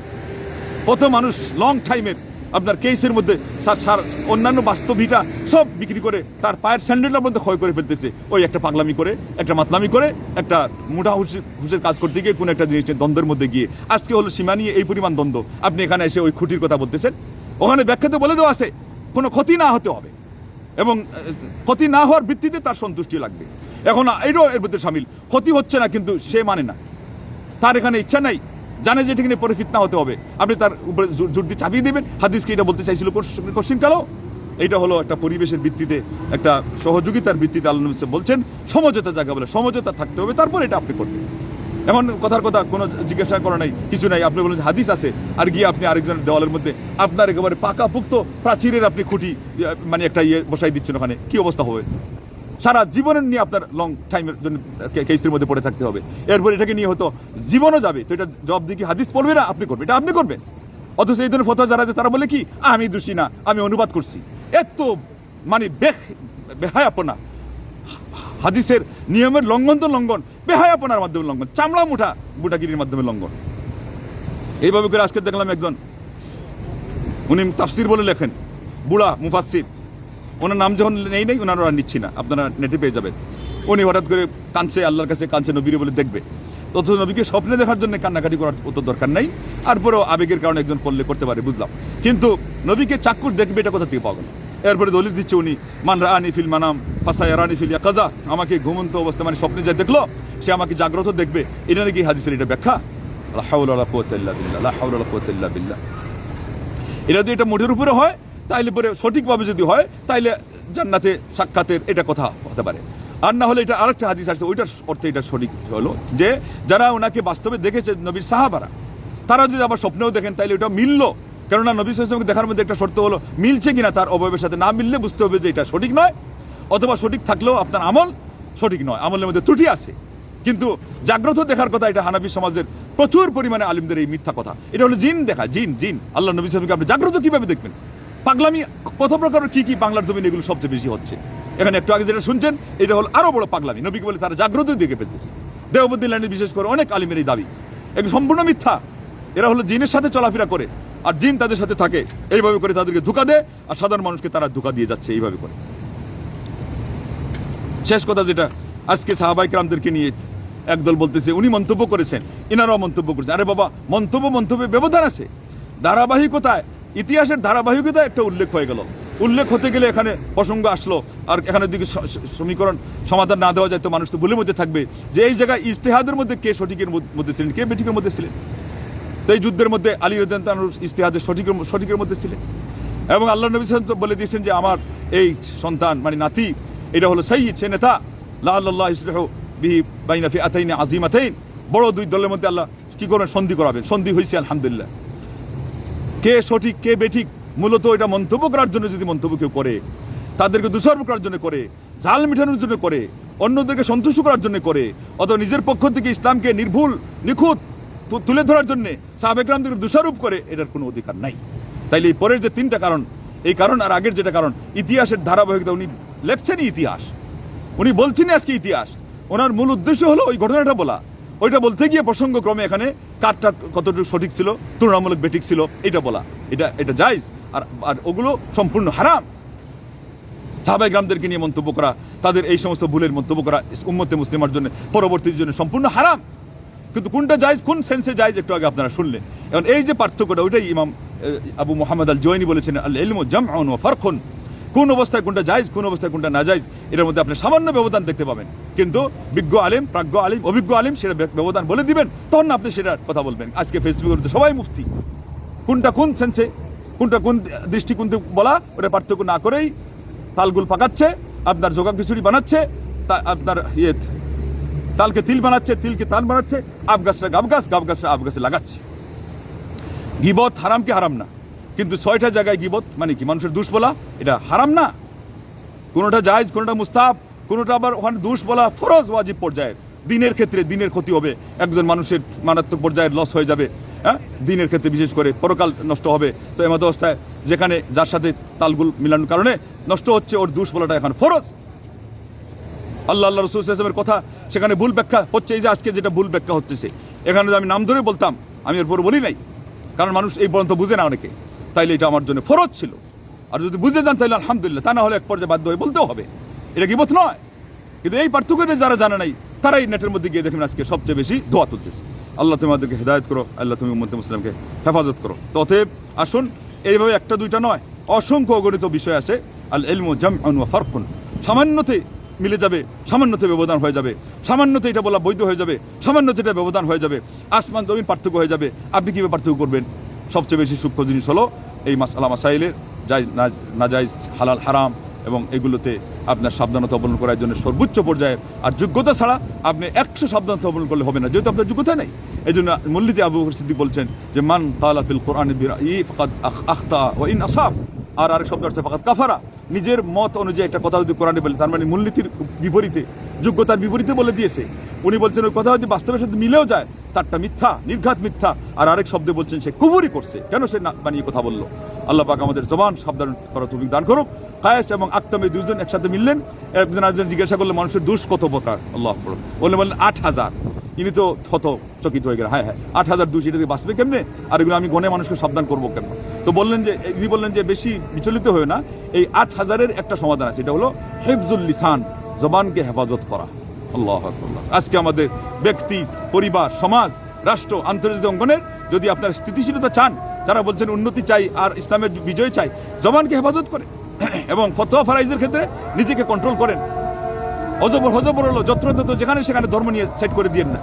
কত মানুষ লং টাইমের আপনার কেসের মধ্যে অন্যান্য বাস্তবিটা সব বিক্রি করে তার পায়ের স্যান্ডেলের মধ্যে ক্ষয় করে ফেলতেছে, ওই একটা পাগলামি করে, একটা মাতলামি করে, একটা মোটা হুঁশের কাজ করতে গিয়ে কোনো একটা জিনিসের দ্বন্দ্বের মধ্যে গিয়ে আজকে হলো সীমা নিয়ে এই পরিমাণ দ্বন্দ্ব। আপনি এখানে এসে ওই খুঁটির কথা বলতেছেন। ওখানে ব্যাখ্যাতে বলে দেওয়া আছে কোনো ক্ষতি না হতে হবে এবং ক্ষতি না হওয়ার ভিত্তিতে তার সন্তুষ্টি লাগবে। এখন এটাও এর মধ্যে সামিল, ক্ষতি হচ্ছে না কিন্তু সে মানে না, তার এখানে ইচ্ছা নাই, জানে যে এখানে পরে ফিতনা হতে হবে, আপনি তার উপরে জোর দিয়ে চাপিয়ে দেবেন। হাদিসকে এটা বলতে চাইছিল কোশ্চিন কালো। এইটা হলো একটা পরিবেশের ভিত্তিতে, একটা সহযোগিতার ভিত্তিতে আল্লাহ নবী বলছেন সমঝোতা জায়গা বলে সমঝোতা থাকতে হবে, তারপর এটা আপনি করবেন। এখন কথার কথা কোনো জিজ্ঞাসা করা নাই, কিছু নাই, আপনি বলেন হাদিস আছে, আর গিয়ে আপনি আরেকজনের দেওয়ালের মধ্যে আপনার একেবারে পাকাপুক্ত প্রাচীরের আপনি খুঁটি মানে একটা বসাই দিচ্ছেন, ওখানে কি অবস্থা হবে? সারা জীবনের নিয়ে আপনার লং টাইমের জন্য কেসের মধ্যে পড়ে থাকতে হবে। এরপর এটাকে নিয়ে হতো জীবনও যাবে, তো এটা জবাব দিয়ে কি হাদিস পড়বে না? আপনি করবেন, এটা আপনি করবেন। অথচ এই ধরনের ফতোয়া যারা তারা বলে কি আমি দোষী না, আমি অনুবাদ করছি। এত মানে বেহায়াপনা, হাদিসের নিয়মের লঙ্ঘন তো লঙ্ঘন, বেহায়াপনার মাধ্যমে লঙ্ঘন, চামড়া বুটাগিরির মাধ্যমে লঙ্ঘন। এইভাবে করে আজকে দেখলাম একজন, উনি তাফসির বলে লেখেন, বুড়া মুফাসসির, ওনার নাম যখন নেই ওনারা নিচ্ছি না, আপনারা নেটে পেয়ে যাবেন। উনি হঠাৎ করে কাঁদছে, আল্লাহর কাছে কাঁদছে নবীরে বলে দেখবে, অথচ নবীকে স্বপ্নে দেখার জন্য কান্নাকাটি করার অত দরকার নাই। তারপরেও আবেগের কারণে একজন করতে পারে, বুঝলাম, কিন্তু নবীকে চাক্ষুষ দেখবে এটা কোথা থেকে পাওয়া গেল? এরপরে দলিল দিচ্ছে উনি মান রাআনি ফিল মানাম ফাসায়ারানি ফিল ইয়াকাযা, আমাকে ঘুমন্ত অবস্থা মানে স্বপ্নে যা দেখলো সে আমাকে জাগ্রত দেখবে। এটা নাকি হাদিসের এটা ব্যাখ্যা? লা হাওলা ওয়ালা কুওয়াতা ইল্লা বিল্লাহ, লা হাওলা ওয়ালা কুওয়াতা ইল্লা বিল্লাহ। এটা যদি এটা মোটের উপরে হয়, তাইলে পরে সঠিকভাবে যদি হয়, তাইলে জান্নাতে সাক্ষাতের এটা কথা হতে পারে। আর না হলে এটা আরেকটা হাদিস আসছে, ওইটার অর্থে এটা সঠিক হলো যে যারা ওনাকে বাস্তবে দেখেছে নবীর সাহাবারা, তারা যদি আবার স্বপ্নেও দেখেন তাইলে ওটা মিললো। কেননা নবী সাল্লাল্লাহু আলাইহি ওয়াসাল্লামকে দেখার মধ্যে একটা শর্ত হলো মিলছে কিনা, তার অবয়বের সাথে না মিললে বুঝতে হবে যে এটা সঠিক নয়, অথবা সঠিক থাকলেও আপনার আমল সঠিক নয়, আমলের মধ্যে ত্রুটি আছে। কিন্তু জাগ্রত দেখার কথা, এটা হানাফি সমাজের প্রচুর পরিমাণে আলিমদের এই মিথ্যা কথা। এটা হলো জিন দেখা, জিন। আল্লাহ নবী সাল্লাল্লাহু আলাইহি ওয়াসাল্লামকে আপনি জাগ্রত কিভাবে দেখবেন? পাগলামি কত প্রকার কি বাংলার জমিনে এগুলো সবচেয়ে বেশি হচ্ছে। এখানে একটু আগে যেটা শুনছেন এটা হলো আরো বড় পাগলামি। নবীকে বলে তারা জাগ্রত দেখে ফেলতেছে। দেওবন্দি লাইনে বিশেষ করে অনেক আলিমের এই দাবি এগুলো সম্পূর্ণ মিথ্যা। এরা হলো জিনের সাথে চলাফেরা করে আর জিন তাদের সাথে থাকে, এইভাবে করে তাদেরকে ধোঁকা দেয় আর সাধারণ মানুষকে তারা ধোঁকা দিয়ে যাচ্ছে এইভাবে করে। শেষ কথা যেটা, আজকে সাহাবায়ে কেরামদেরকে নিয়ে একদল বলতেছে উনি মন্তব্য করেছেন, ইনারাও মন্তব্য করেছেন। আরে বাবা, মন্তব্যে ব্যবধান আছে, ধারাবাহিকতায়, ইতিহাসের ধারাবাহিকতায় একটা উল্লেখ হয়ে গেল। উল্লেখ হতে গেলে এখানে প্রসঙ্গ আসলো, আর এখানে দিকে সমীকরণ সমাধান না দেওয়া যায় তো মানুষ তো ভুলের মধ্যে থাকবে যে এই জায়গায় ইজতিহাদের মধ্যে কে সঠিকের মধ্যে ছিলেন, কে বেঠিকের মধ্যে ছিলেন। তো এই যুদ্ধের মধ্যে আলী রাদিয়াল্লাহু তাআলা ইজতিহাদের সঠিকের মধ্যে ছিলেন, এবং আল্লাহ নবী সাল্লাল্লাহু আলাইহি ওয়াসাল্লাম বলে দিয়েছেন যে আমার এই সন্তান মানে নাতি এটা হলো সাইয়্যিদ, সে নেতা, লাআল্লাল্লাহু ইসলিহু বিহি বাইনা ফিআতাইন আযীমাতাইন, বড় দুই দলের মধ্যে আল্লাহ কি করবেন, সন্ধি করাবেন। সন্ধি হয়েছে আলহামদুলিল্লাহ। কে সঠিক কে বেঠিক মূলত এটা মন্তব্য করার জন্য যদি মন্তব্য কেউ করে, তাদেরকে দোষারোপ করার জন্য করে, জাল মিটানোর জন্য করে, অন্যদেরকে সন্তুষ্ট করার জন্য করে, অথবা নিজের পক্ষ থেকে ইসলামকে নির্ভুল নিখুঁত তুলে ধরার জন্য সাহাবে কেরামদেরকে দোষারোপ করে, এটার কোনো অধিকার নাই। তাইলে এই পরের যে তিনটা কারণ, এই কারণ আর আগের যেটা কারণ, ইতিহাসের ধারাবাহিকতা, উনি লেখছেনই ইতিহাস, উনি বলছেনই আজকে ইতিহাস। ওনার মূল উদ্দেশ্য হলো ওই ঘটনাটা বলা। ওইটা বলতে গিয়ে প্রসঙ্গক্রমে এখানে কারটা কতটুকু সঠিক ছিল, তুলনামূলক বেঠিক ছিল, এটা বলা, এটা জায়েজ। আর ওগুলো সম্পূর্ণ হারাম। সাহাবায়ে কেরামদেরকে নিয়ে মন্তব্য করা, তাদের এই সমস্ত ভুলের মন্তব্য করা উম্মতে মুসলিমার জন্য, পরবর্তীর জন্য সম্পূর্ণ হারাম। কিন্তু কোনটা জায়েজ, কোন সেন্সে জায়েজ, একটু আগে আপনারা শুনলেন। এখন এই যে পার্থক্যটা, ওইটাই ইমাম আবু মুহাম্মদ আল জুওয়াইনি বলেছেন, আল ইলমু জামউন ওয়া ফারকুন। কোন অবস্থায় কোনটা জায়েজ, কোন অবস্থায় কোনটা না জায়েজ, এর মধ্যে আপনি সামান্য ব্যবধান দেখতে পাবেন। কিন্তু বিজ্ঞ আলেম, প্রাজ্ঞ আলেম, অভিজ্ঞ আলেম সেটা ব্যবধান বলে দিবেন, তখন আপনি সেটার কথা বলবেন। আজকে ফেসবুকের সবাই মুফতি, কোনটা কোন সেন্সে, কোনটা কোন দৃষ্টিকোণ বলা, ওটা পার্থক্য না করেই তালগুল পাকাচ্ছে, আপনার জোগাড় খিচুড়ি বানাচ্ছে, আপনার তালকে তিল বানাচ্ছে, তিলকে তাল বানাচ্ছে, আব গাছটা গাব গাছ, গাব গাছটা আব গাছে লাগাচ্ছে। গিবত হারাম কি হারাম না? কিন্তু 6টা জায়গায় গিবত মানে কি মানুষের দোষ বলা, এটা হারাম না। কোনোটা জায়েজ, কোনোটা মুস্তাহাব, কোনোটা আবার ওখানে দোষ বলা ফরজ ওয়াজিব পর্যায়ের। দিনের ক্ষেত্রে দিনের ক্ষতি হবে, একজন মানুষের মারাত্মক পর্যায়ের লস হয়ে যাবে, হ্যাঁ, দিনের ক্ষেত্রে বিশেষ করে পরকাল নষ্ট হবে। তো এমত অবস্থায় যেখানে যার সাথে তালগুল মিলানোর কারণে নষ্ট হচ্ছে, ওর দোষ বলাটা এখন ফরজ। আল্লাহ রাসূল সাল্লাল্লাহু আলাইহি ওয়াসাল্লামের কথা সেখানে ভুল ব্যাখ্যা হচ্ছে। এই যে আজকে যেটা ভুল ব্যাখ্যা হচ্ছে, এখানে আমি নাম ধরে বলতাম, আমি এরপর বলি নাই, কারণ মানুষ এই পর্যন্ত বুঝে না অনেকে। তাইলে এটা আমার জন্য ফরজ ছিল। আর যদি বুঝে যান তাহলে আলহামদুলিল্লাহ, তা না হলে এক পর্যায়ে বাধ্য হয়ে বলতেও হবে, এটা গীবত নয়। কিন্তু এই পার্থক্যটা যারা জানে নাই, তারাই নেটের মধ্যে গিয়ে দেখেন আজকে সবচেয়ে বেশি ধোয়া তুলতেছে। আল্লাহ তুমি আমাদেরকে হেদায়েত করো, আল্লাহ তুমি উম্মতে মুসলিমকে হেফাজত করো। তো অতএব আসুন, এইভাবে একটা দুইটা নয়, অসংখ্য অগণিত বিষয় আছে। আল ইলমু জামউন ওয়া ফারকুন, সামান্যতে মিলে যাবে, সামান্যতে ব্যবধান হয়ে যাবে, সামান্যতে এটা বলা বৈধ হয়ে যাবে, সামান্যতে এটা ব্যবধান হয়ে যাবে, আসমান জমিন পার্থক্য হয়ে যাবে। আপনি কীভাবে পার্থক্য করবেন? সবচেয়ে বেশি সূক্ষ্ম জিনিস হলো এই মাসআলা মাসাইলের জায়েজ নাজায়েজ, হালাল হারাম, এবং এগুলোতে আপনার সাবধানতা অবলম্বন করার জন্য সর্বোচ্চ পর্যায়ের। আর যোগ্যতা ছাড়া আপনি 100 সাবধানতা অবলম্বন করলে হবে না, যেহেতু আপনার যোগ্যতা নেই। এই জন্য মূলনীতি আবু বকর সিদ্দিক বলছেন যে মান কালা ফিল কোরআনি বিরাই ফাকাদ আখতা ওয়া ইন আসাব। আর আরেক শব্দ আছে ফাকাদ কাফারা। নিজের মত অনুযায়ী একটা কথা যদি কোরআনে বলে, তার মানে মূলনীতির বিপরীতে, যোগ্যতার বিপরীতে বলে দিয়েছে। উনি বলছেন ওই কথা যদি বাস্তবের সাথে মিলেও যায়, তারটা মিথ্যা, নির্ঘাত মিথ্যা। আর আরেক শব্দে বলছেন সে কুফরি করছে। কেন সে না বানিয়ে কথা বললো? আল্লাহ পাক আমাদের জবান সাবধান করার তৌফিক দান করুক। কায়েস এবং আকতামে দুজন একসাথে মিললেন, একজন আরেকজন জিজ্ঞাসা করলে মানুষের দোষ কত প্রকার, আল্লাহ বললেন 8000। ইনি তো চকিত হয়ে গেলেন, হ্যাঁ 8000 দোষ, এটা দিয়ে বাঁচবে কেমনে? আর এগুলো আমি গনে মানুষকে সাবধান করবো কেন? তো বললেন যে, ইনি বললেন যে বেশি বিচলিত হয়ে না, এই 8000-এর একটা সমাধান আছে, এটা হলো হিফজুল লিসান, জবানকে হেফাজত করা। আল্লাহু আকবার। আজকে আমাদের ব্যক্তি, পরিবার, সমাজ, রাষ্ট্র, আন্তর্জাতিক অঙ্গনের যদি আপনার স্থিতিশীলতা চান, যারা বলছেন উন্নতি চাই আর ইসলামের বিজয় চাই, জবানকে হেফাজত করেন এবং ফতোয়া ফারাইজের ক্ষেত্রে নিজেকে কন্ট্রোল করেন। হজবর হলো যত্রতত্র যেখানে সেখানে ধর্ম নিয়ে সেট করে দিয়েন না।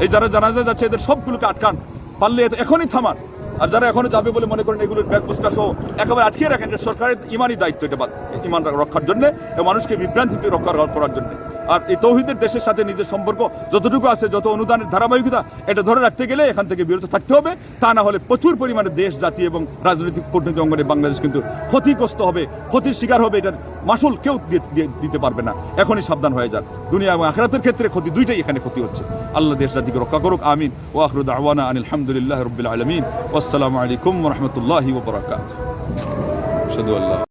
এই যারা জানাজা যাচ্ছে এদের সবগুলোকে আটকান, পারলে এখনই থামান। আর যারা এখনো যাবে বলে মনে করেন, এগুলোর ব্যাগ বুস্কা সহ একেবারে আটকিয়ে রাখেন। এটা সরকারের ইমানই দায়িত্ব, এটা ইমান রক্ষার জন্য এবং মানুষকে বিভ্রান্তি থেকে রক্ষা করার জন্য। আর এই তৌহিদের দেশের সাথে নিজের সম্পর্ক যতটুকু আছে, যত অনুদানের ধারাবাহিকতা, এটা ধরে রাখতে গেলে এখান থেকে বিরত থাকতে হবে। তা না হলে প্রচুর পরিমাণে দেশ, জাতি এবং রাজনৈতিক কূটনৈতিক অঙ্গনে বাংলাদেশ কিন্তু ক্ষতিগ্রস্ত হবে, ক্ষতির শিকার হবে। এটার মাসুল কেউ দিতে পারবে না। এখনই সাবধান হয়ে যান। দুনিয়া এবং আখিরাতের ক্ষেত্রে ক্ষতি দুইটাই এখানে ক্ষতি হচ্ছে। আল্লাহ দেশ জাতিকে রক্ষা করুক, আমিন। ওয়া আখিরু দাওয়ানা আনিল হামদুলিল্লাহি রাব্বিল আলামিন। ওয়াসসালামু আলাইকুম ওয়া রাহমাতুল্লাহি ওয়া বারাকাতুহু। আশহাদু আল্লা